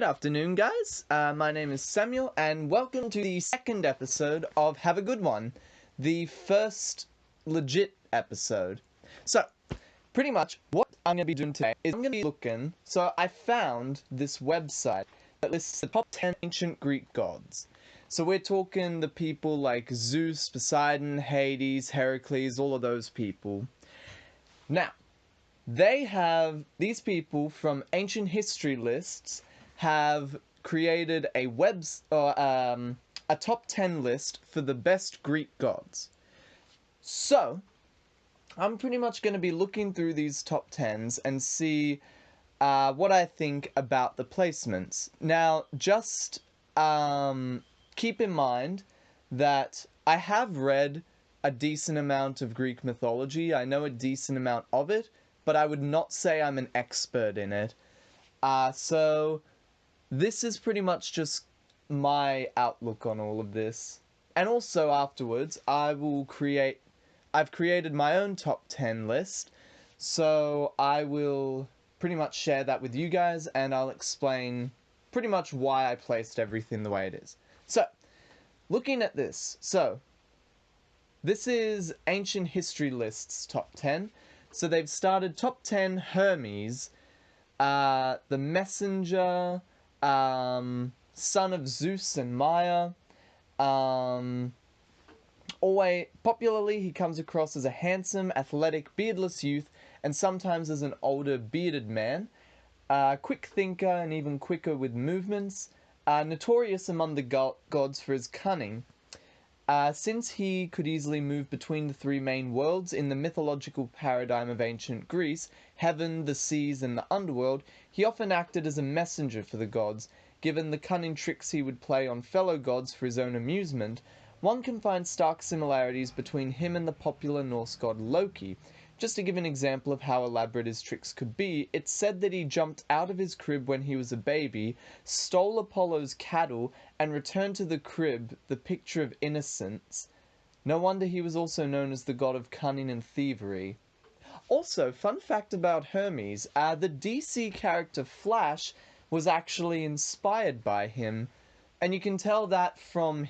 afternoon, guys. My name is Samuel, and welcome to the second episode of Have a Good One, the first legit episode. So, pretty much what I'm going to be doing today is I'm going to be looking. So, I found this website that lists the top 10 ancient Greek gods. So, we're talking the people like Zeus, Poseidon, Hades, Heracles, all of those people. Now, these people from ancient history lists have created a a top 10 list for the best Greek gods. So, I'm pretty much going to be looking through these top 10s and see what I think about the placements. Now, just keep in mind that I have read a decent amount of Greek mythology. I know a decent amount of it, but I would not say I'm an expert in it. So this is pretty much just my outlook on all of this. And also afterwards, I've created my own top 10 list. So I will pretty much share that with you guys, and I'll explain pretty much why I placed everything the way it is. So, looking at this. So, this is Ancient History List's top 10. So they've started top 10 Hermes, the messenger, son of Zeus and Maya. Popularly, he comes across as a handsome, athletic, beardless youth, and sometimes as an older, bearded man. Quick thinker and even quicker with movements. Notorious among the gods for his cunning. Since he could easily move between the three main worlds in the mythological paradigm of ancient Greece, heaven, the seas, and the underworld, he often acted as a messenger for the gods. Given the cunning tricks he would play on fellow gods for his own amusement, one can find stark similarities between him and the popular Norse god Loki. Just to give an example of how elaborate his tricks could be, it's said that he jumped out of his crib when he was a baby, stole Apollo's cattle, and returned to the crib, the picture of innocence. No wonder he was also known as the god of cunning and thievery. Also, fun fact about Hermes, the DC character Flash was actually inspired by him, and you can tell that from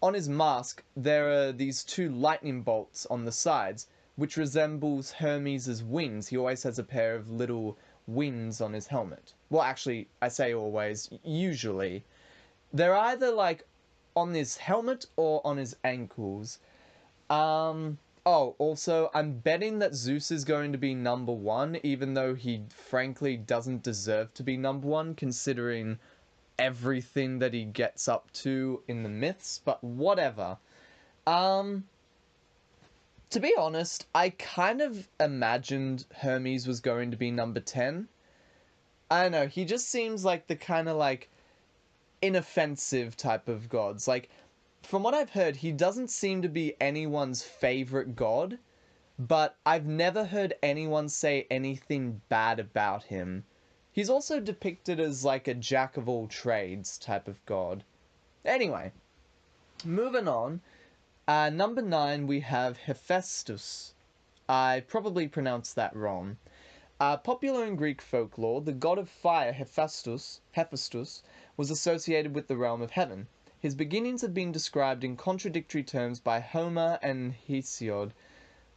on his mask, there are these two lightning bolts on the sides, which resembles Hermes' wings. He always has a pair of little wings on his helmet. Well, actually, I say always, usually. They're either, like, on his helmet or on his ankles. Also, I'm betting that Zeus is going to be number 1, even though he frankly doesn't deserve to be number 1, considering everything that he gets up to in the myths, but whatever. To be honest, I kind of imagined Hermes was going to be number 10. I don't know, he just seems like the kind of, like, inoffensive type of gods. Like, from what I've heard, he doesn't seem to be anyone's favorite god, but I've never heard anyone say anything bad about him. He's also depicted as, like, a jack-of-all-trades type of god. Anyway, moving on. Number 9, we have Hephaestus. I probably pronounced that wrong. Popular in Greek folklore, the god of fire Hephaestus was associated with the realm of heaven. His beginnings have been described in contradictory terms by Homer and Hesiod.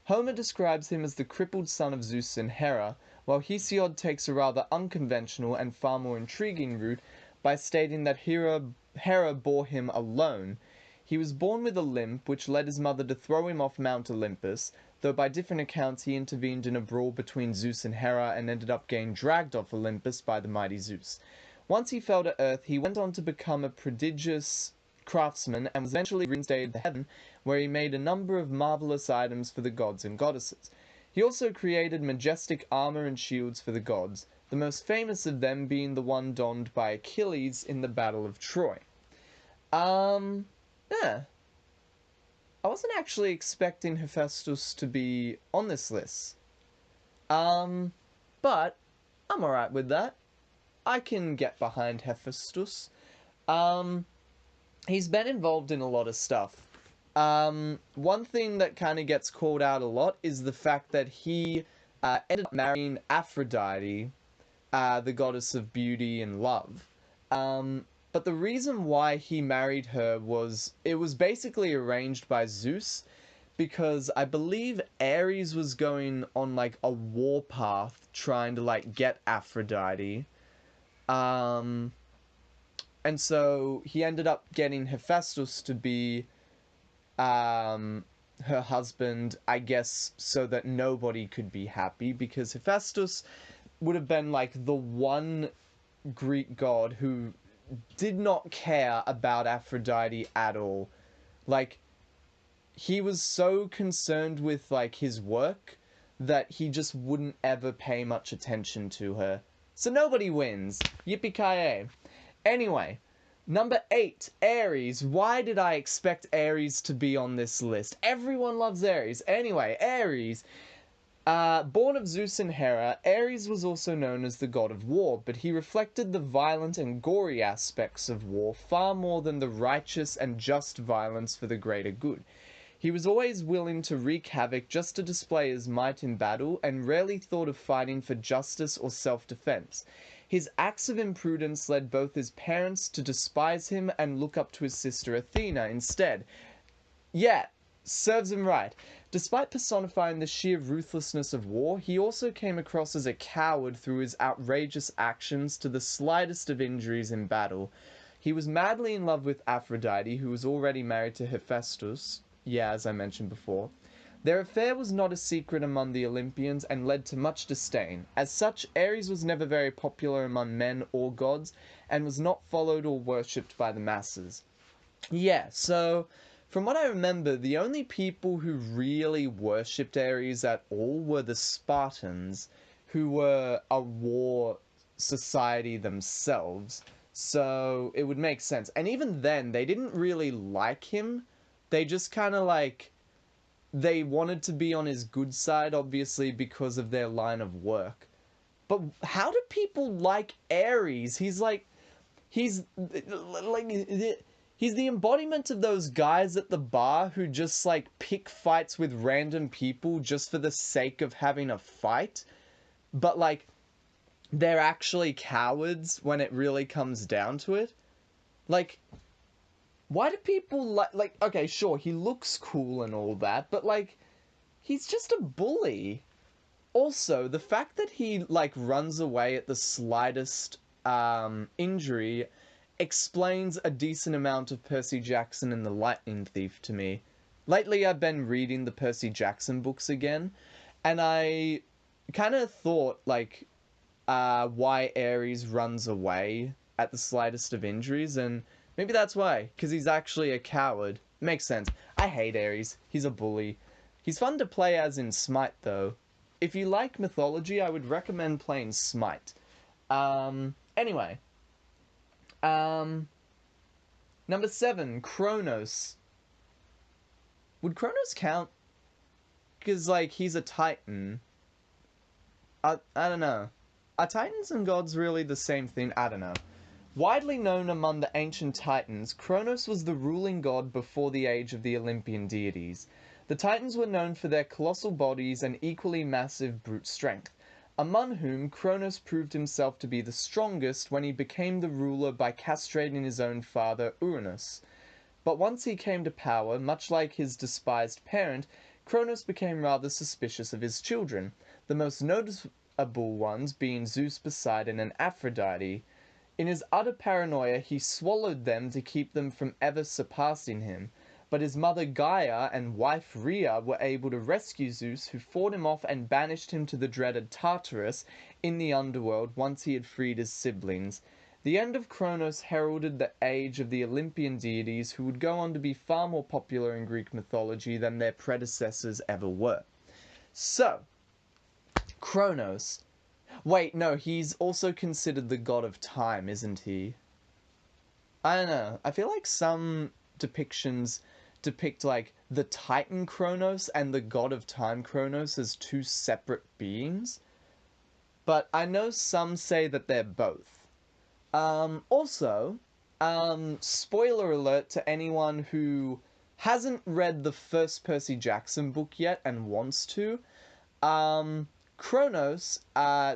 Homer describes him as the crippled son of Zeus and Hera, while Hesiod takes a rather unconventional and far more intriguing route by stating that Hera bore him alone. He was born with a limp, which led his mother to throw him off Mount Olympus, though by different accounts he intervened in a brawl between Zeus and Hera and ended up getting dragged off Olympus by the mighty Zeus. Once he fell to earth, he went on to become a prodigious craftsman and was eventually reinstated to heaven, where he made a number of marvelous items for the gods and goddesses. He also created majestic armor and shields for the gods, the most famous of them being the one donned by Achilles in the Battle of Troy. Yeah. I wasn't actually expecting Hephaestus to be on this list. But I'm alright with that. I can get behind Hephaestus. He's been involved in a lot of stuff. One thing that kind of gets called out a lot is the fact that he ended up marrying Aphrodite, the goddess of beauty and love. But the reason why he married her was it was basically arranged by Zeus because I believe Ares was going on like a war path trying to like get Aphrodite. Um, and so he ended up getting Hephaestus to be her husband, I guess, so that nobody could be happy because Hephaestus would have been like the one Greek god who did not care about Aphrodite at all. Like, he was so concerned with like his work that he just wouldn't ever pay much attention to her. So nobody wins. Yippee-ki-yay. Anyway, number 8, Ares. Why did I expect Ares to be on this list? Everyone loves Ares. Anyway, Ares. Born of Zeus and Hera, Ares was also known as the god of war, but he reflected the violent and gory aspects of war far more than the righteous and just violence for the greater good. He was always willing to wreak havoc just to display his might in battle, and rarely thought of fighting for justice or self-defense. His acts of imprudence led both his parents to despise him and look up to his sister Athena instead. Yeah, serves him right. Despite personifying the sheer ruthlessness of war, he also came across as a coward through his outrageous actions to the slightest of injuries in battle. He was madly in love with Aphrodite, who was already married to Hephaestus. Yeah, as I mentioned before. Their affair was not a secret among the Olympians and led to much disdain. As such, Ares was never very popular among men or gods, and was not followed or worshipped by the masses. Yeah, so from what I remember, the only people who really worshipped Ares at all were the Spartans, who were a war society themselves. So it would make sense. And even then, they didn't really like him. They just kind of like, they wanted to be on his good side, obviously, because of their line of work. But how do people like Ares? He's like, he's the embodiment of those guys at the bar who just like pick fights with random people just for the sake of having a fight. But like, they're actually cowards when it really comes down to it. Like, why do people like, okay, sure, he looks cool and all that, but like, he's just a bully. Also, the fact that he like runs away at the slightest injury explains a decent amount of Percy Jackson and the Lightning Thief to me. Lately, I've been reading the Percy Jackson books again, and I kind of thought like why Ares runs away at the slightest of injuries, and maybe that's why, because he's actually a coward. Makes sense. I hate Ares. He's a bully. He's fun to play as in Smite, though. If you like mythology, I would recommend playing Smite. Anyway. Number 7, Kronos. Would Kronos count? Because, like, he's a Titan. I don't know. Are Titans and gods really the same thing? I don't know. Widely known among the ancient Titans, Kronos was the ruling god before the age of the Olympian deities. The Titans were known for their colossal bodies and equally massive brute strength, among whom Kronos proved himself to be the strongest when he became the ruler by castrating his own father, Uranus. But once he came to power, much like his despised parent, Kronos became rather suspicious of his children, the most noticeable ones being Zeus, Poseidon, and Aphrodite. In his utter paranoia, he swallowed them to keep them from ever surpassing him. But his mother Gaia and wife Rhea were able to rescue Zeus, who fought him off and banished him to the dreaded Tartarus in the underworld once he had freed his siblings. The end of Kronos heralded the age of the Olympian deities, who would go on to be far more popular in Greek mythology than their predecessors ever were. So, Kronos. Wait, no, he's also considered the god of time, isn't he? I don't know. I feel like some depictions depict like the Titan Kronos and the god of time Kronos as two separate beings. But I know some say that they're both. Also, spoiler alert to anyone who hasn't read the first Percy Jackson book yet and wants to. Kronos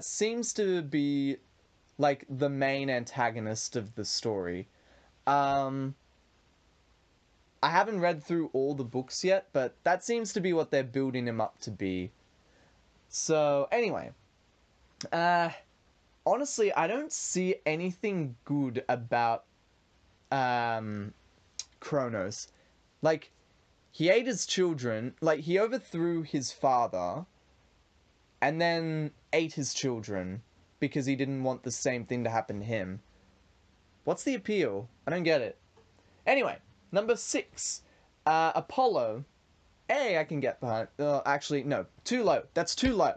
seems to be like the main antagonist of the story. Um, I haven't read through all the books yet, but that seems to be what they're building him up to be. So, anyway, uh, honestly, I don't see anything good about Kronos. Like, he ate his children, like, he overthrew his father, and then ate his children because he didn't want the same thing to happen to him. What's the appeal? I don't get it. Anyway, number 6. Apollo. I can get behind. Actually, no. Too low. That's too low.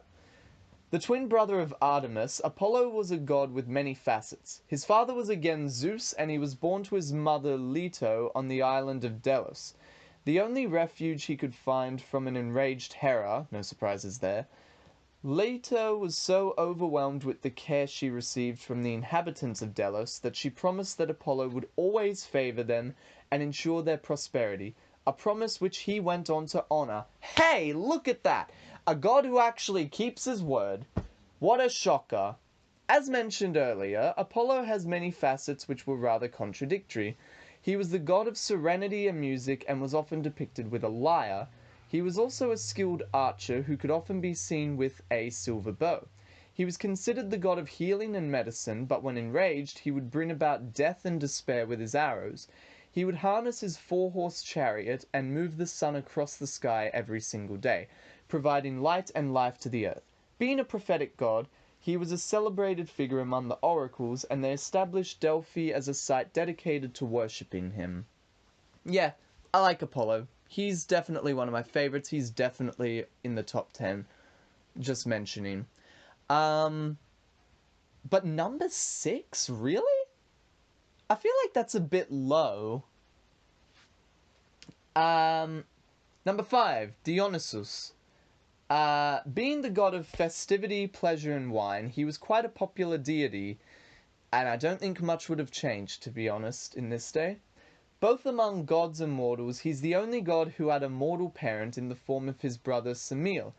The twin brother of Artemis, Apollo was a god with many facets. His father was again Zeus, and he was born to his mother Leto on the island of Delos. The only refuge he could find from an enraged Hera, no surprises there. Leto was so overwhelmed with the care she received from the inhabitants of Delos that she promised that Apollo would always favor them and ensure their prosperity, a promise which he went on to honor. Hey, look at that! A god who actually keeps his word. What a shocker. As mentioned earlier, Apollo has many facets which were rather contradictory. He was the god of serenity and music and was often depicted with a lyre. He was also a skilled archer who could often be seen with a silver bow. He was considered the god of healing and medicine, but when enraged, he would bring about death and despair with his arrows. He would harness his 4-horse chariot and move the sun across the sky every single day, providing light and life to the earth. Being a prophetic god, he was a celebrated figure among the oracles, and they established Delphi as a site dedicated to worshipping him. Yeah, I like Apollo. He's definitely one of my favorites. He's definitely in the top 10. Just mentioning. But number 6? Really? I feel like that's a bit low. Number 5, Dionysus. Being the god of festivity, pleasure, and wine, he was quite a popular deity, and I don't think much would have changed, to be honest, in this day. Both among gods and mortals, he's the only god who had a mortal parent in the form of his brother Semele.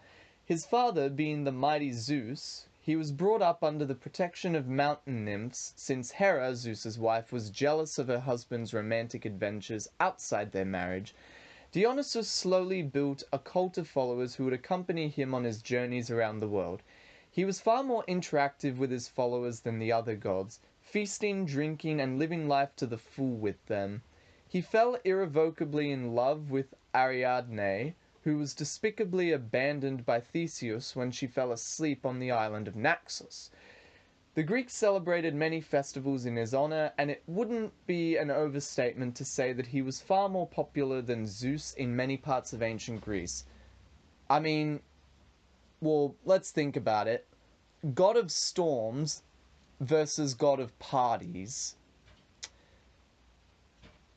His father being the mighty Zeus, he was brought up under the protection of mountain nymphs, since Hera, Zeus's wife, was jealous of her husband's romantic adventures outside their marriage. Dionysus slowly built a cult of followers who would accompany him on his journeys around the world. He was far more interactive with his followers than the other gods, feasting, drinking, and living life to the full with them. He fell irrevocably in love with Ariadne, who was despicably abandoned by Theseus when she fell asleep on the island of Naxos. The Greeks celebrated many festivals in his honor, and it wouldn't be an overstatement to say that he was far more popular than Zeus in many parts of ancient Greece. I mean, well, let's think about it. God of storms versus God of parties.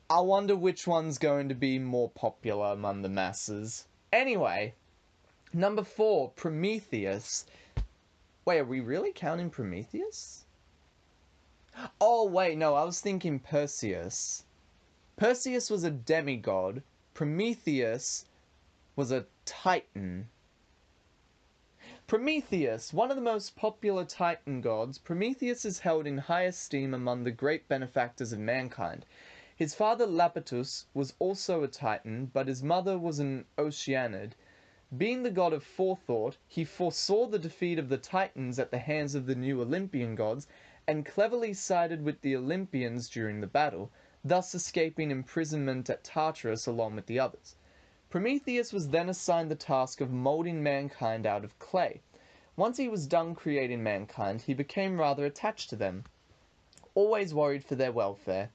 I wonder which one's going to be more popular among the masses. Anyway, number 4, Prometheus. Wait, are we really counting Prometheus? Oh, wait, no, I was thinking Perseus. Perseus was a demigod. Prometheus was a titan. Prometheus, one of the most popular Titan gods, Prometheus is held in high esteem among the great benefactors of mankind. His father Lapetus was also a Titan, but his mother was an Oceanid. Being the god of forethought, he foresaw the defeat of the Titans at the hands of the new Olympian gods, and cleverly sided with the Olympians during the battle, thus escaping imprisonment at Tartarus along with the others. Prometheus was then assigned the task of molding mankind out of clay. Once he was done creating mankind, he became rather attached to them, always worried for their welfare.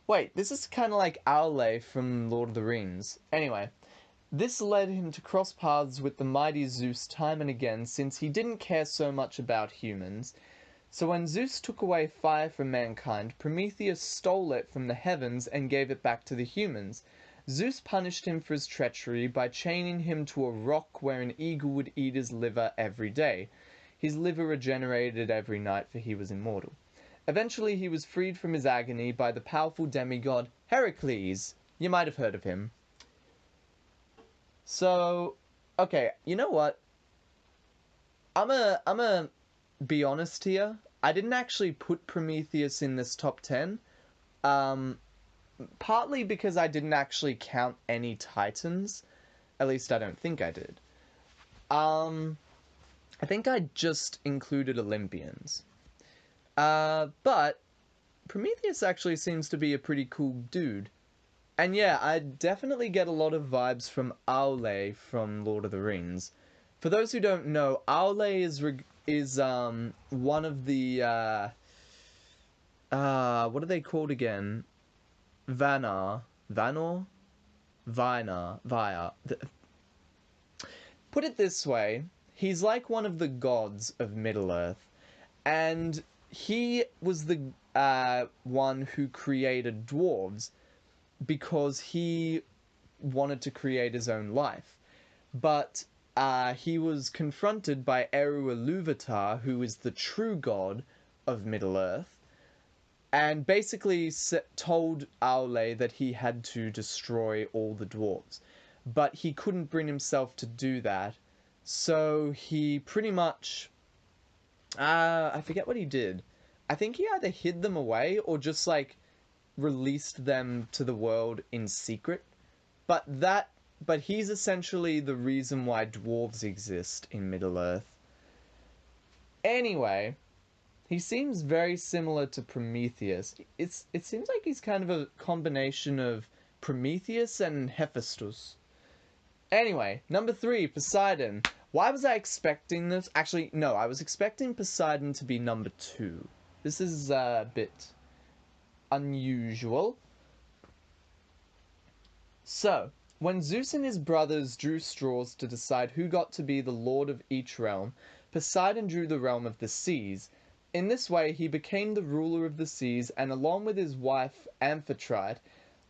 Wait, this is kind of like Aule from Lord of the Rings. Anyway, this led him to cross paths with the mighty Zeus time and again, since he didn't care so much about humans. So when Zeus took away fire from mankind, Prometheus stole it from the heavens and gave it back to the humans. Zeus punished him for his treachery by chaining him to a rock where an eagle would eat his liver every day. His liver regenerated every night, for he was immortal. Eventually he was freed from his agony by the powerful demigod Heracles. You might have heard of him. So, okay, you know what? I'm a be honest here. I didn't actually put Prometheus in this top 10. Um, Partly because I didn't actually count any Titans. At least I don't think I did. I think I just included Olympians. But Prometheus actually seems to be a pretty cool dude. And yeah, I definitely get a lot of vibes from Aule from Lord of the Rings. For those who don't know, Aule is one of the what are they called again? Vanor, Via. Put it this way, he's like one of the gods of Middle-earth, and he was the one who created dwarves because he wanted to create his own life. But he was confronted by Eru Iluvatar, who is the true god of Middle-earth, and basically told Aule that he had to destroy all the dwarves. But he couldn't bring himself to do that, so he pretty much... I forget what he did. I think he either hid them away or just, like, released them to the world in secret. But he's essentially the reason why dwarves exist in Middle-earth. Anyway, he seems very similar to Prometheus. It seems like he's kind of a combination of Prometheus and Hephaestus. Anyway, number 3, Poseidon. Why was I expecting this? Actually, no, I was expecting Poseidon to be number 2. This is a bit unusual. So, when Zeus and his brothers drew straws to decide who got to be the lord of each realm, Poseidon drew the realm of the seas. In this way, he became the ruler of the seas and, along with his wife Aphrodite,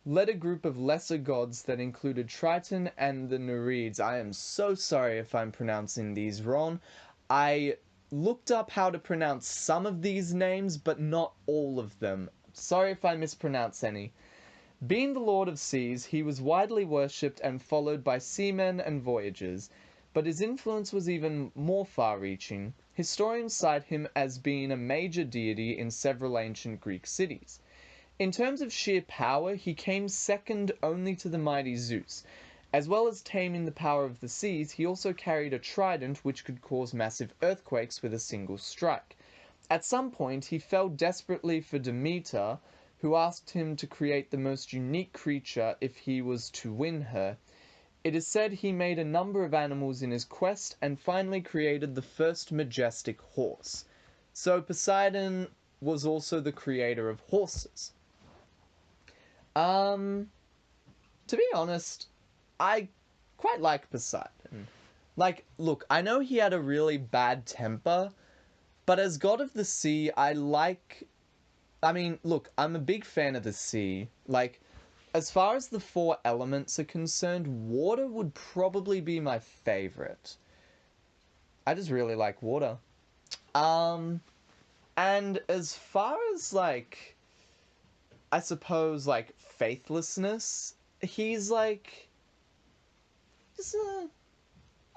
led a group of lesser gods that included Triton and the Nereids. I am so sorry if I'm pronouncing these wrong. I looked up how to pronounce some of these names, but not all of them. Sorry if I mispronounce any. Being the Lord of Seas, he was widely worshipped and followed by seamen and voyagers, but his influence was even more far-reaching. Historians cite him as being a major deity in several ancient Greek cities. In terms of sheer power, he came second only to the mighty Zeus. As well as taming the power of the seas, he also carried a trident which could cause massive earthquakes with a single strike. At some point, he fell desperately for Demeter, who asked him to create the most unique creature if he was to win her. It is said he made a number of animals in his quest and finally created the first majestic horse. So Poseidon was also the creator of horses. To be honest, I quite like Poseidon. Like, look, I know he had a really bad temper, but as god of the sea, I mean, look, I'm a big fan of the sea. Like, as far as the 4 elements are concerned, water would probably be my favorite. I just really like water. And as far as, like, I suppose, like, faithlessness, he's, like,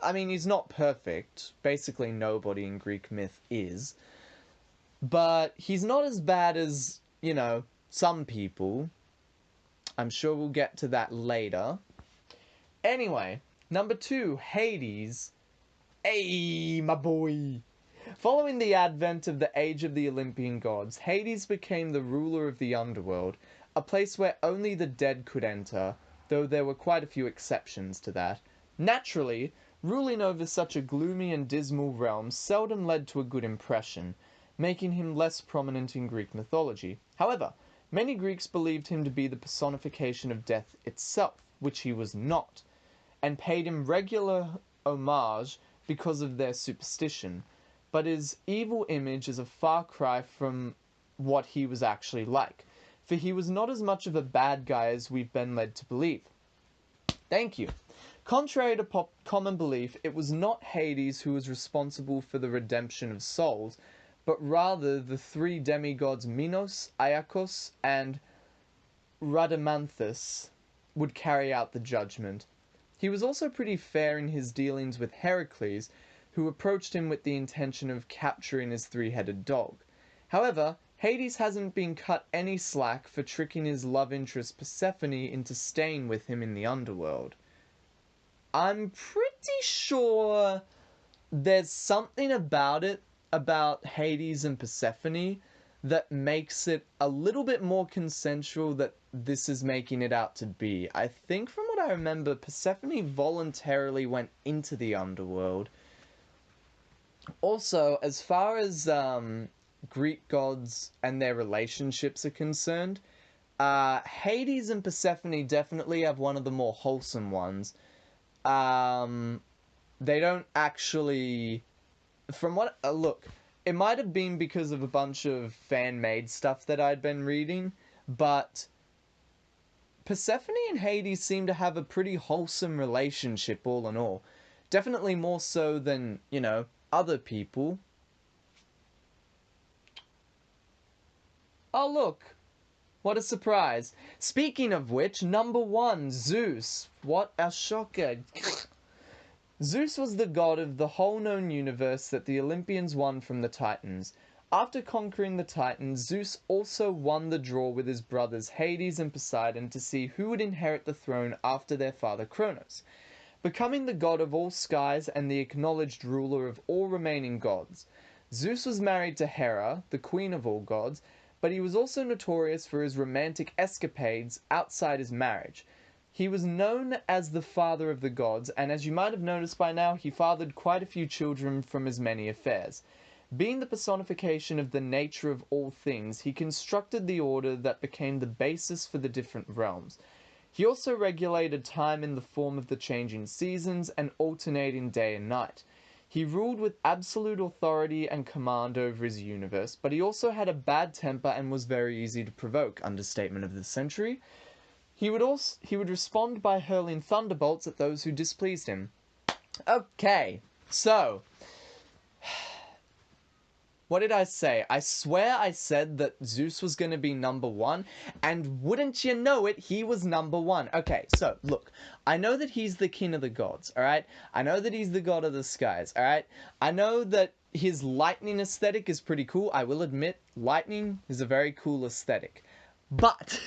I mean, he's not perfect. Basically, nobody in Greek myth is. But he's not as bad as, you know, some people. I'm sure we'll get to that later. Anyway, number 2, Hades. Hey, my boy! Following the advent of the Age of the Olympian gods, Hades became the ruler of the underworld, a place where only the dead could enter, though there were quite a few exceptions to that. Naturally, ruling over such a gloomy and dismal realm seldom led to a good impression, making him less prominent in Greek mythology. However, many Greeks believed him to be the personification of death itself, which he was not, and paid him regular homage because of their superstition. But his evil image is a far cry from what he was actually like, for he was not as much of a bad guy as we've been led to believe. Thank you. Contrary to common belief, it was not Hades who was responsible for the redemption of souls, but rather the 3 demigods Minos, Iacchos, and Rhadamanthus would carry out the judgment. He was also pretty fair in his dealings with Heracles, who approached him with the intention of capturing his 3-headed dog. However, Hades hasn't been cut any slack for tricking his love interest Persephone into staying with him in the underworld. I'm pretty sure there's something about it, about Hades and Persephone, that makes it a little bit more consensual that this is making it out to be. I think from what I remember, Persephone voluntarily went into the underworld. Also, as far as Greek gods and their relationships are concerned, Hades and Persephone definitely have one of the more wholesome ones. They don't actually, from what look, it might have been because of a bunch of fan-made stuff that I'd been reading, but Persephone and Hades seem to have a pretty wholesome relationship all in all. Definitely more so than, you know, other people. Oh look, what a surprise. Speaking of which, number 1, Zeus. What a shocker. Zeus was the god of the whole known universe that the Olympians won from the Titans. After conquering the Titans, Zeus also won the draw with his brothers Hades and Poseidon to see who would inherit the throne after their father Kronos, becoming the god of all skies and the acknowledged ruler of all remaining gods. Zeus was married to Hera, the queen of all gods, but he was also notorious for his romantic escapades outside his marriage. He was known as the father of the gods, and as you might have noticed by now, he fathered quite a few children from his many affairs. Being the personification of the nature of all things, he constructed the order that became the basis for the different realms. He also regulated time in the form of the changing seasons and alternating day and night. He ruled with absolute authority and command over his universe, but he also had a bad temper and was very easy to provoke, understatement of the century. He would respond by hurling thunderbolts at those who displeased him. Okay, so what did I say? I swear I said that Zeus was going to be number 1, and wouldn't you know it, he was number 1. Okay, so look, I know that he's the king of the gods, alright? I know that he's the god of the skies, alright? I know that his lightning aesthetic is pretty cool. I will admit, lightning is a very cool aesthetic. But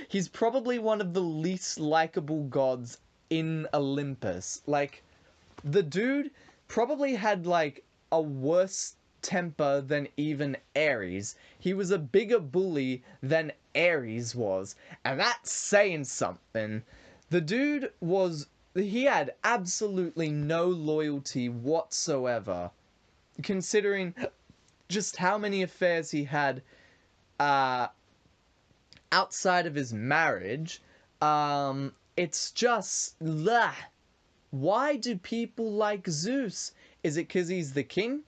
he's probably one of the least likable gods in Olympus. Like, the dude probably had, like, a worse temper than even Ares. He was a bigger bully than Ares was. And that's saying something. The dude was... he had absolutely no loyalty whatsoever. Considering just how many affairs he had, outside of his marriage. It's just... bleh. Why do people like Zeus? Is it because he's the king?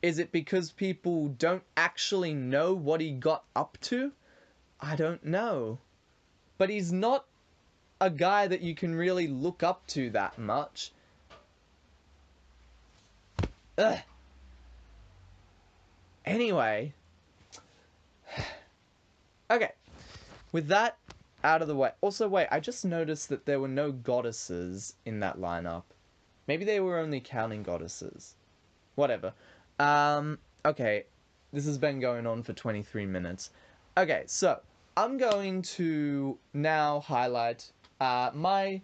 Is it because people don't actually know what he got up to? I don't know. But he's not a guy that you can really look up to that much. Ugh. Anyway. Okay. With that out of the way. Also, wait, I just noticed that there were no goddesses in that lineup. Maybe they were only counting goddesses. Whatever. Okay. This has been going on for 23 minutes. Okay, so I'm going to now highlight my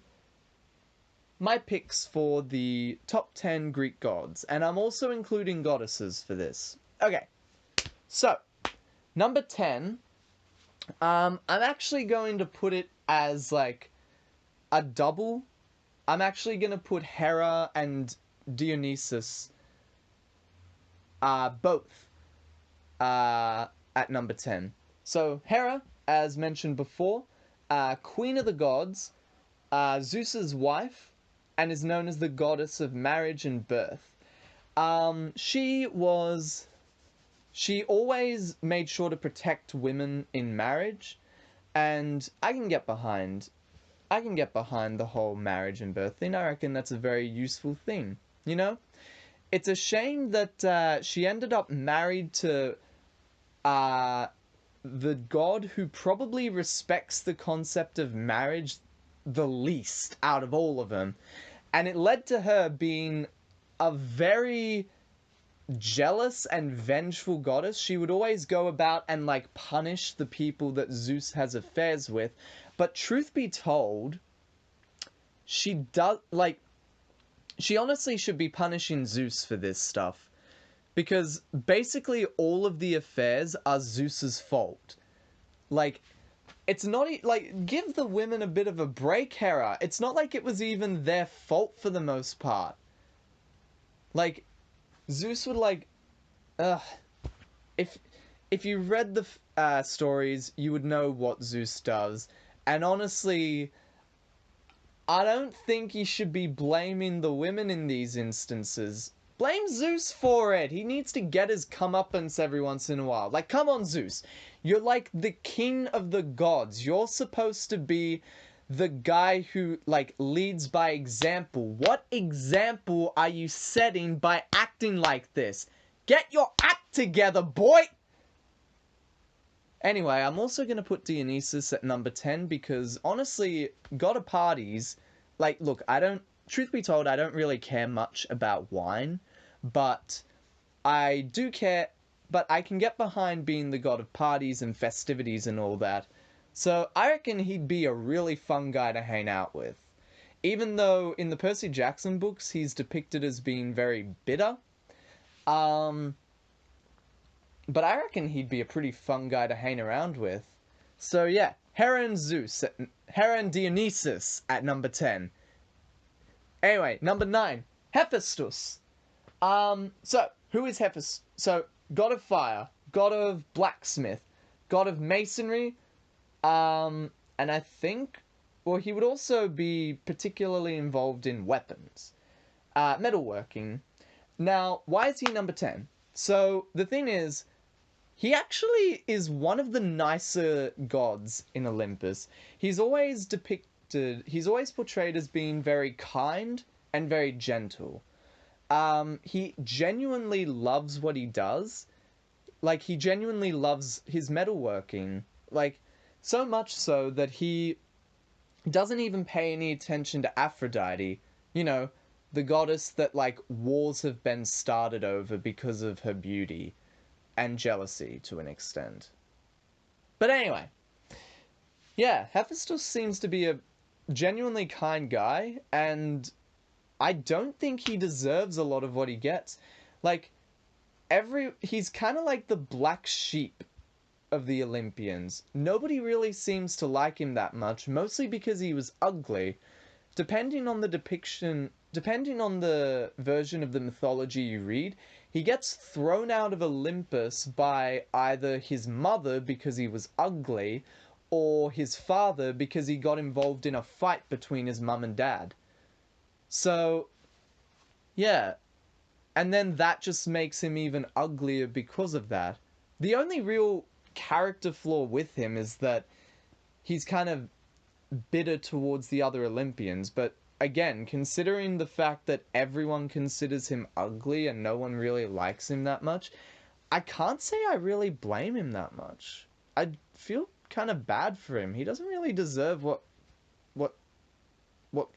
picks for the top 10 Greek gods. And I'm also including goddesses for this. Okay. So, number 10, I'm actually going to put it as like a double. I'm actually going to put Hera and Dionysus both at number 10. So Hera, as mentioned before, queen of the gods, Zeus's wife, and is known as the goddess of marriage and birth. She always made sure to protect women in marriage, and I can get behind the whole marriage and birth thing. I reckon that's a very useful thing, you know? It's a shame that she ended up married to the god who probably respects the concept of marriage the least out of all of them. And it led to her being a very jealous and vengeful goddess. She would always go about and like punish the people that Zeus has affairs with. But truth be told, she does like she honestly should be punishing Zeus for this stuff. Because basically all of the affairs are Zeus's fault. Like, it's not like, give the women a bit of a break, Hera. It's not like it was even their fault for the most part. Like, Zeus would like, ugh. If you read the stories, you would know what Zeus does. And honestly, I don't think he should be blaming the women in these instances. Blame Zeus for it. He needs to get his comeuppance every once in a while. Like, come on, Zeus. You're like the king of the gods. You're supposed to be the guy who, like, leads by example. What example are you setting by acting like this? Get your act together, boy! Anyway, I'm also going to put Dionysus at number 10 because, honestly, God of Parties, like, look, truth be told, I don't really care much about wine, but I do care, but I can get behind being the god of parties and festivities and all that. So I reckon he'd be a really fun guy to hang out with. Even though in the Percy Jackson books, he's depicted as being very bitter. But I reckon he'd be a pretty fun guy to hang around with. So yeah, Hera and Dionysus at number 10. Anyway, number 9, Hephaestus. So, who is Hephaestus? So, god of fire, god of blacksmith, god of masonry, and I think, well, he would also be particularly involved in weapons, metalworking. Now, why is he number 10? So, the thing is, he actually is one of the nicer gods in Olympus. He's always portrayed as being very kind and very gentle. He genuinely loves what he does. Like, he genuinely loves his metalworking. Like, so much so that he doesn't even pay any attention to Aphrodite. You know, the goddess that, like, wars have been started over because of her beauty. And jealousy, to an extent. But anyway. Yeah, Hephaestus seems to be a genuinely kind guy, and I don't think he deserves a lot of what he gets. Like, he's kind of like the black sheep of the Olympians. Nobody really seems to like him that much, mostly because he was ugly. Depending on the version of the mythology you read, he gets thrown out of Olympus by either his mother because he was ugly, or his father because he got involved in a fight between his mum and dad. So, yeah. And then that just makes him even uglier because of that. The only real character flaw with him is that he's kind of bitter towards the other Olympians, but again, considering the fact that everyone considers him ugly and no one really likes him that much, I can't say I really blame him that much. I feel kind of bad for him. He doesn't really deserve what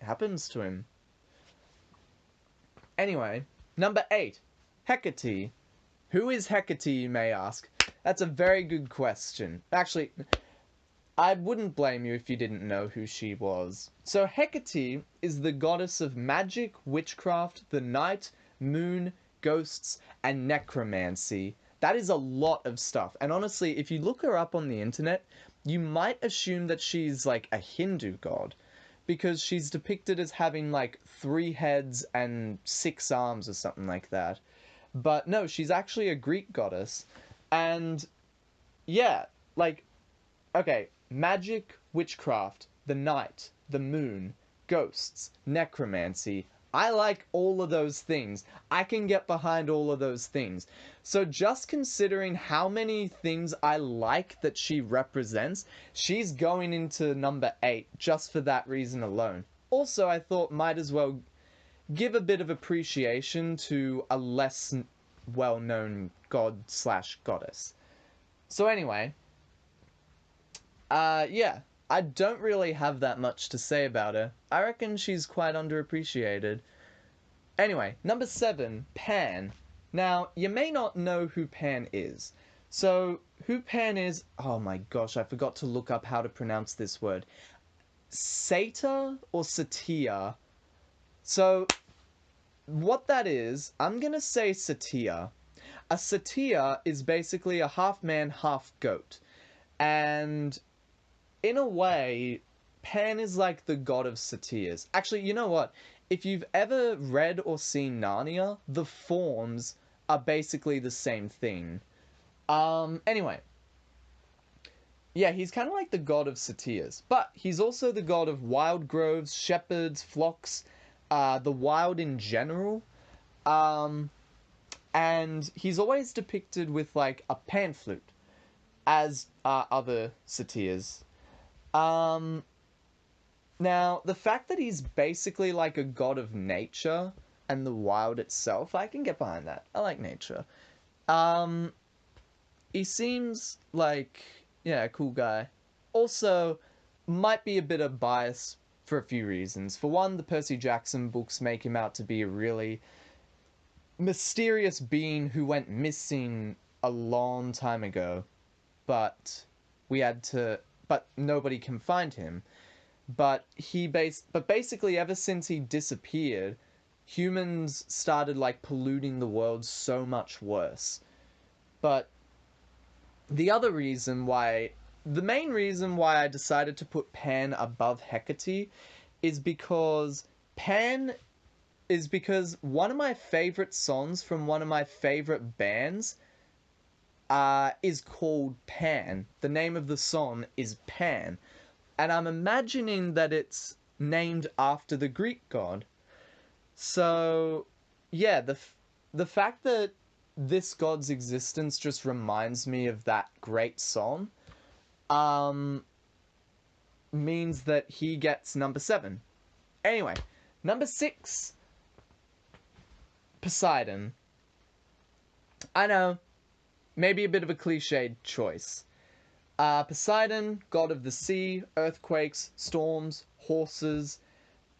happens to him. Anyway, number 8, Hecate. Who is Hecate, you may ask? That's a very good question. Actually, I wouldn't blame you if you didn't know who she was. So Hecate is the goddess of magic, witchcraft, the night, moon, ghosts, and necromancy. That is a lot of stuff. And honestly, if you look her up on the internet, you might assume that she's like a Hindu god, because she's depicted as having like 3 heads and 6 arms or something like that. But no, she's actually a Greek goddess. And yeah, like, okay, magic, witchcraft, the night, the moon, ghosts, necromancy. I like all of those things. I can get behind all of those things. So just considering how many things I like that she represents, she's going into number 8 just for that reason alone. Also, I thought might as well give a bit of appreciation to a less well-known god/goddess. So anyway, yeah, I don't really have that much to say about her. I reckon she's quite underappreciated. Anyway, number 7, Pan. Now, you may not know who Pan is. So, who Pan is... Oh my gosh, I forgot to look up how to pronounce this word. Satyr or Satyr? So, what that is, I'm gonna say Satyr. A satyr is basically a half man, half goat. And in a way, Pan is like the god of satyrs. Actually, you know what? If you've ever read or seen Narnia, the forms are basically the same thing. Anyway. Yeah, he's kind of like the god of satyrs. But he's also the god of wild groves, shepherds, flocks, the wild in general. Um, and he's always depicted with like a pan flute, as are other satyrs. Um, Now, the fact that he's basically like a god of nature and the wild itself, I can get behind that. I like nature. Um, he seems like, yeah, a cool guy. Also, might be a bit of bias for a few reasons. For one, the Percy Jackson books make him out to be a really mysterious being who went missing a long time ago, but but nobody can find him. But basically ever since he disappeared, humans started like polluting the world so much worse. But the main reason why I decided to put Pan above Hecate is because Pan is because one of my favorite songs from one of my favorite bands is called Pan. The name of the song is Pan. And I'm imagining that it's named after the Greek god. So, yeah, the fact that this god's existence just reminds me of that great song, um, means that he gets number 7. Anyway, number 6, Poseidon. I know, maybe a bit of a cliched choice. Poseidon, god of the sea, earthquakes, storms, horses,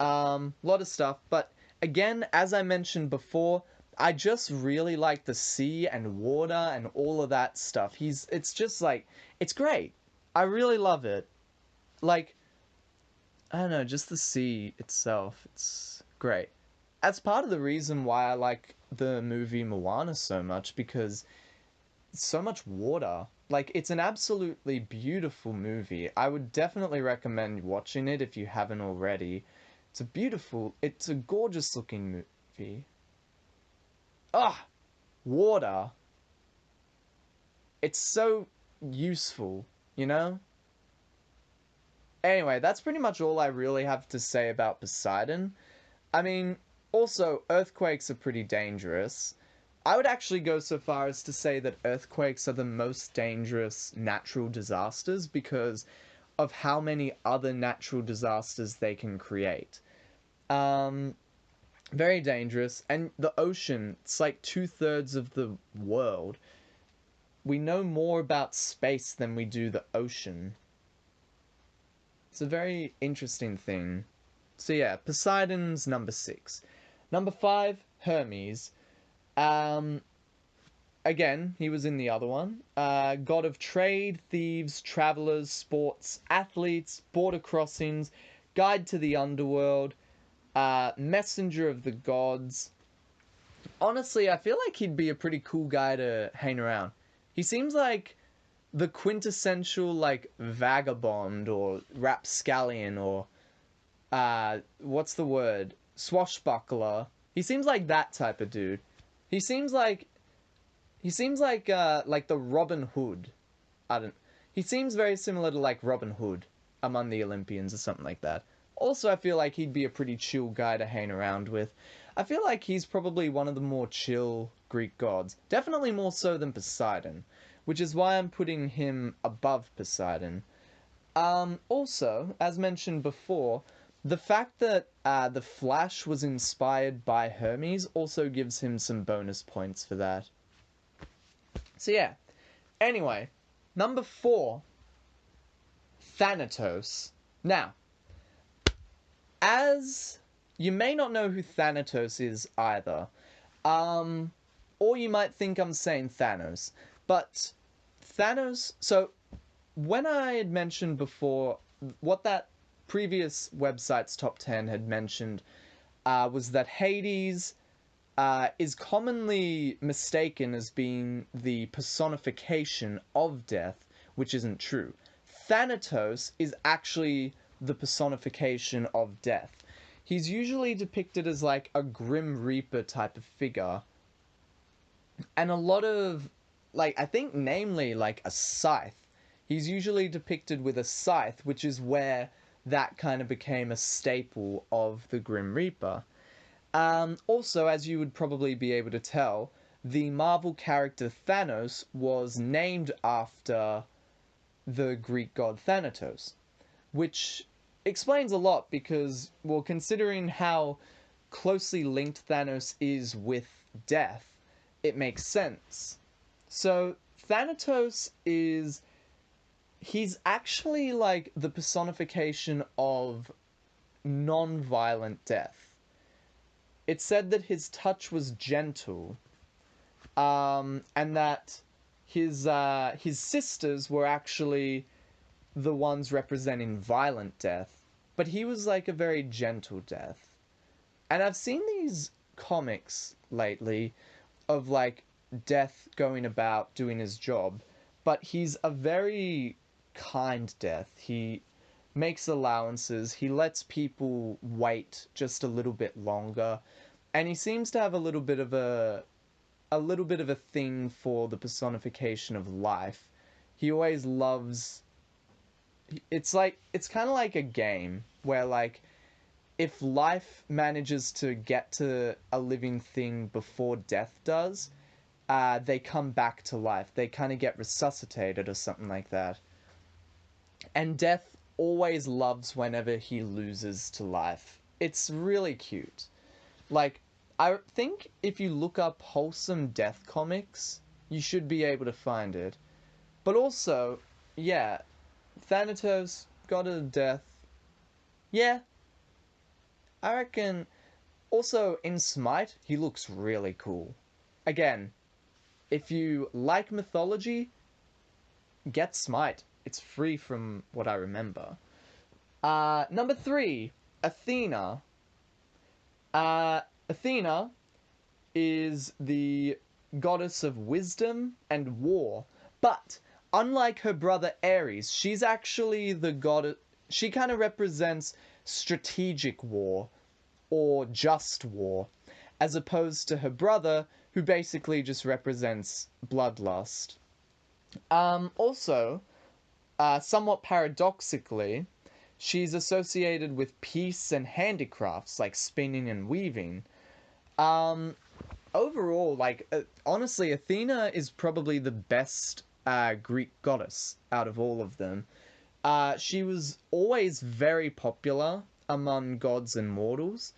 lot of stuff. But again, as I mentioned before, I just really like the sea and water and all of that stuff. It's just like, it's great. I really love it. Like, I don't know, just the sea itself, it's great. That's part of the reason why I like the movie Moana so much, because so much water. Like, it's an absolutely beautiful movie. I would definitely recommend watching it if you haven't already. It's a gorgeous looking movie. Ah, water. It's so useful, you know? Anyway, that's pretty much all I really have to say about Poseidon. I mean, also, earthquakes are pretty dangerous. I would actually go so far as to say that earthquakes are the most dangerous natural disasters because of how many other natural disasters they can create. Um, Very dangerous. And the ocean, it's like 2/3 of the world. We know more about space than we do the ocean. It's a very interesting thing. So yeah, Poseidon's number 6. Number 5, Hermes. Um, Again, he was in the other one. God of trade, thieves, travelers, sports, athletes, border crossings, guide to the underworld, messenger of the gods. Honestly, I feel like he'd be a pretty cool guy to hang around. He seems like the quintessential, like, vagabond or rapscallion or, what's the word? Swashbuckler. He seems like that type of dude. He seems like like the Robin Hood. I don't. He seems very similar to like Robin Hood among the Olympians or something like that. Also, I feel like he'd be a pretty chill guy to hang around with. I feel like he's probably one of the more chill Greek gods. Definitely more so than Poseidon, which is why I'm putting him above Poseidon. Also, as mentioned before, the fact that the Flash was inspired by Hermes also gives him some bonus points for that. So yeah. Anyway, number 4, Thanatos. Now, as you may not know who Thanatos is either, or you might think I'm saying Thanos. But Thanos, so when I had mentioned before, what that previous website's top 10 had mentioned was that Hades is commonly mistaken as being the personification of death, which isn't true. Thanatos is actually the personification of death. He's usually depicted as like a Grim Reaper type of figure, and a lot of, like, I think namely like a scythe. He's usually depicted with a scythe, which is where that kind of became a staple of the Grim Reaper. Also, as you would probably be able to tell, the Marvel character Thanos was named after the Greek god Thanatos, which explains a lot because, well, considering how closely linked Thanos is with death, it makes sense. So, Thanatos is. He's actually like the personification of non violent death. It's said that his touch was gentle, and that his sisters were actually the ones representing violent death, but he was like a very gentle death. And I've seen these comics lately of like death going about doing his job, but he's a very kind death. He makes allowances, he lets people wait just a little bit longer, and he seems to have a little bit of a thing for the personification of life. He always loves. It's kind of like a game where, like, if life manages to get to a living thing before death does, they come back to life. They kind of get resuscitated or something like that. And death always loves whenever he loses to life. It's really cute. Like, I think if you look up wholesome death comics, you should be able to find it. But also, yeah, Thanatos, god of death. Yeah, I reckon. Also, in Smite, he looks really cool. Again, if you like mythology, get Smite. It's free from what I remember. Number 3, Athena. Athena is the goddess of wisdom and war, but unlike her brother Ares, she's actually the goddess. She kind of represents strategic war or just war, as opposed to her brother, who basically just represents bloodlust. Also, somewhat paradoxically, she's associated with peace and handicrafts like spinning and weaving. Um, Overall, like, honestly, Athena is probably the best Greek goddess out of all of them. She was always very popular among gods and mortals.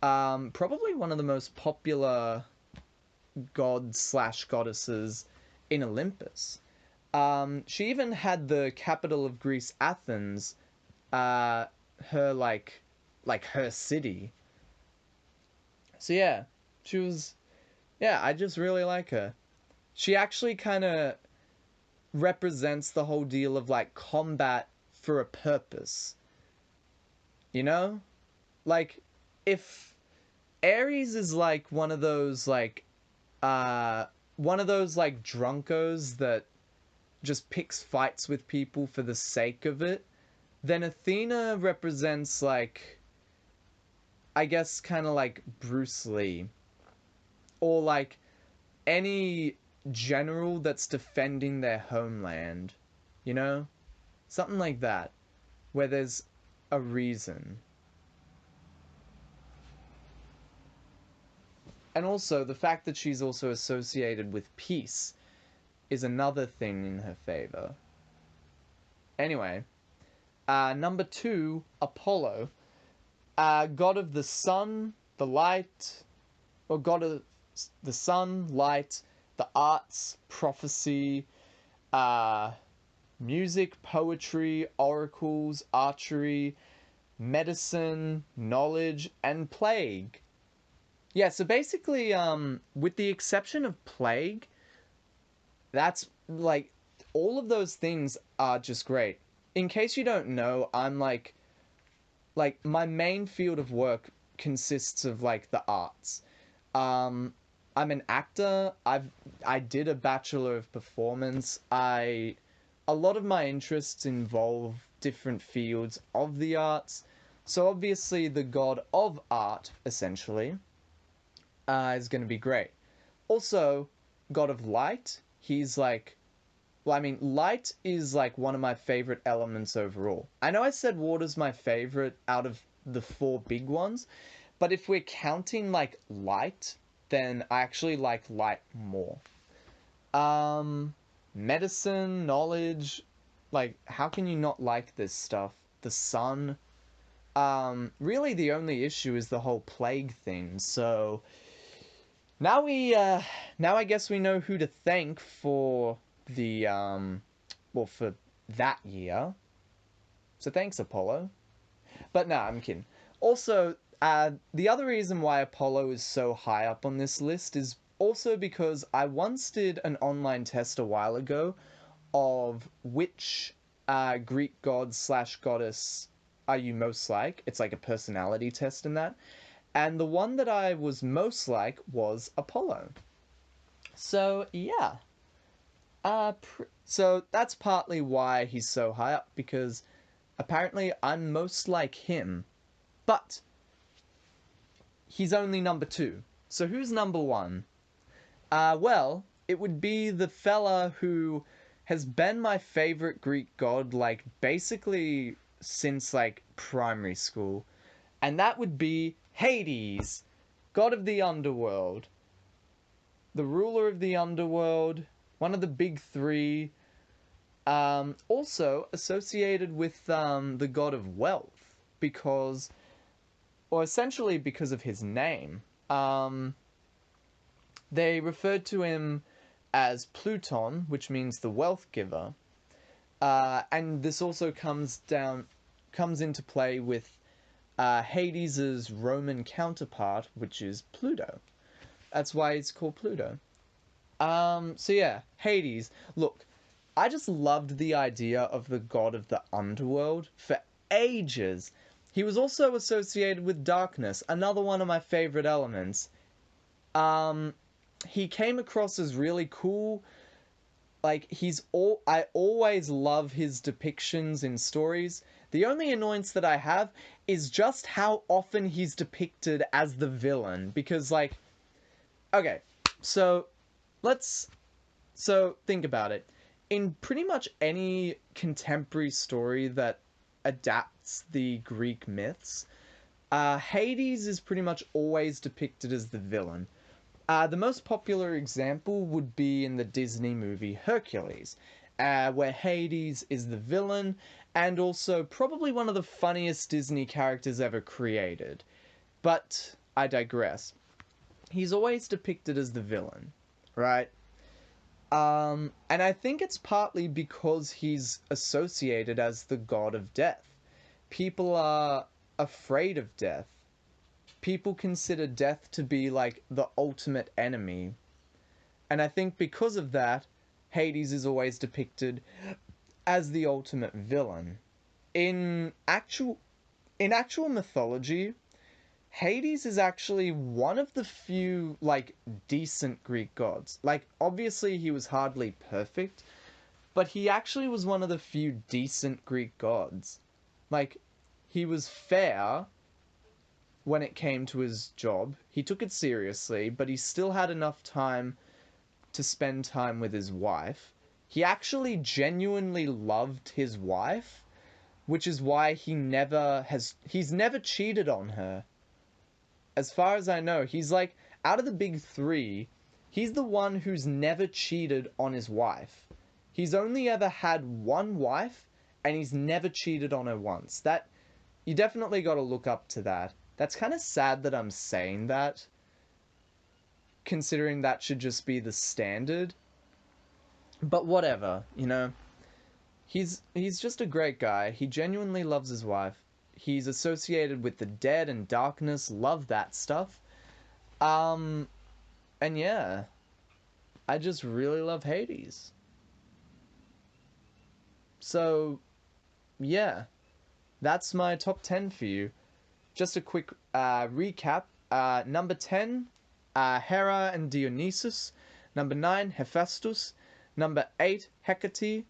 Probably one of the most popular gods slash goddesses in Olympus. She even had the capital of Greece, Athens, her like her city. So yeah, she was. Yeah, I just really like her. She actually kind of represents the whole deal of like combat for a purpose. You know? Like, if Ares is like one of those like drunkos that just picks fights with people for the sake of it, then Athena represents like, I guess, kind of like Bruce Lee, or like any general that's defending their homeland, you know? Something like that, where there's a reason. And also, the fact that she's also associated with peace is another thing in her favor. Anyway, number 2, Apollo, god of the sun, the light, or god of the sun, light, the arts, prophecy, music, poetry, oracles, archery, medicine, knowledge, and plague. Yeah, so basically, with the exception of plague, that's like all of those things are just great. In case you don't know, I'm like my main field of work consists of like the arts. Um, I'm an actor. I did a Bachelor of Performance. A lot of my interests involve different fields of the arts. So obviously the god of art, essentially, is going to be great. Also, god of light. He's like, well, I mean, light is like one of my favorite elements overall. I know I said water's my favorite out of the four big ones, but if we're counting like light, then I actually like light more. Um, Medicine, knowledge, like how can you not like this stuff? The sun. Really the only issue is the whole plague thing. So now now I guess we know who to thank for the well, for that year. So thanks, Apollo. But no, I'm kidding. Also, the other reason why Apollo is so high up on this list is also because I once did an online test a while ago of which Greek god slash goddess are you most like. It's like a personality test in that. And the one that I was most like was Apollo. So, yeah. So that's partly why he's so high up, because apparently I'm most like him. But he's only number two. So who's number one? Well, it would be the fella who has been my favorite Greek god, like, basically since, like, primary school. And that would be Hades, god of the underworld. The ruler of the underworld, one of the big three. Also associated with the god of wealth, because, or essentially because of his name. They referred to him as Pluton, which means the wealth giver. And this also comes into play with Hades's Roman counterpart, which is Pluto. That's why it's called Pluto. So yeah, Hades. Look, I just loved the idea of the god of the underworld for ages. He was also associated with darkness, another one of my favorite elements. Um, he came across as really cool. Like, I always love his depictions in stories. The only annoyance that I have is just how often he's depicted as the villain, because like, okay, so let's think about it. In pretty much any contemporary story that adapts the Greek myths, Hades is pretty much always depicted as the villain. The most popular example would be in the Disney movie Hercules, where Hades is the villain, and also probably one of the funniest Disney characters ever created. But I digress. He's always depicted as the villain, right? And I think it's partly because he's associated as the god of death. People are afraid of death. People consider death to be like the ultimate enemy. And I think because of that, Hades is always depicted as the ultimate villain. In actual mythology, Hades is actually one of the few, like, decent Greek gods. Like, obviously he was hardly perfect, but he actually was one of the few decent Greek gods. Like, he was fair when it came to his job. He took it seriously, but he still had enough time to spend time with his wife. He actually genuinely loved his wife, which is why he's never cheated on her. As far as I know, he's like, out of the big three, he's the one who's never cheated on his wife. He's only ever had one wife, and he's never cheated on her once. That, you definitely gotta look up to that. That's kind of sad that I'm saying that, considering that should just be the standard. But whatever, you know. He's just a great guy. He genuinely loves his wife. He's associated with the dead and darkness, love that stuff. Um, and yeah, I just really love Hades. So, yeah, that's my top 10 for you. Just a quick recap. Number 10, Hera and Dionysus. Number 9, Hephaestus. Number 8, Hecate.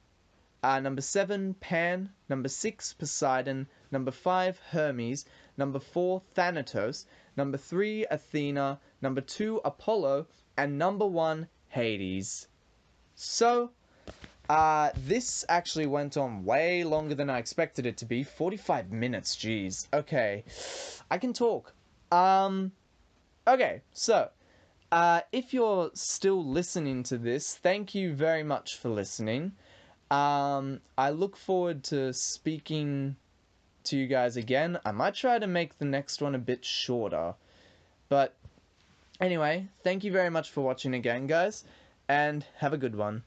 Number 7, Pan. Number 6, Poseidon. Number 5, Hermes. Number 4, Thanatos. Number 3, Athena. Number 2, Apollo. And number 1, Hades. So, this actually went on way longer than I expected it to be. 45 minutes, jeez. Okay, I can talk. Um, okay, so, if you're still listening to this, thank you very much for listening. I look forward to speaking to you guys again. I might try to make the next one a bit shorter. But anyway, thank you very much for watching again, guys, and have a good one.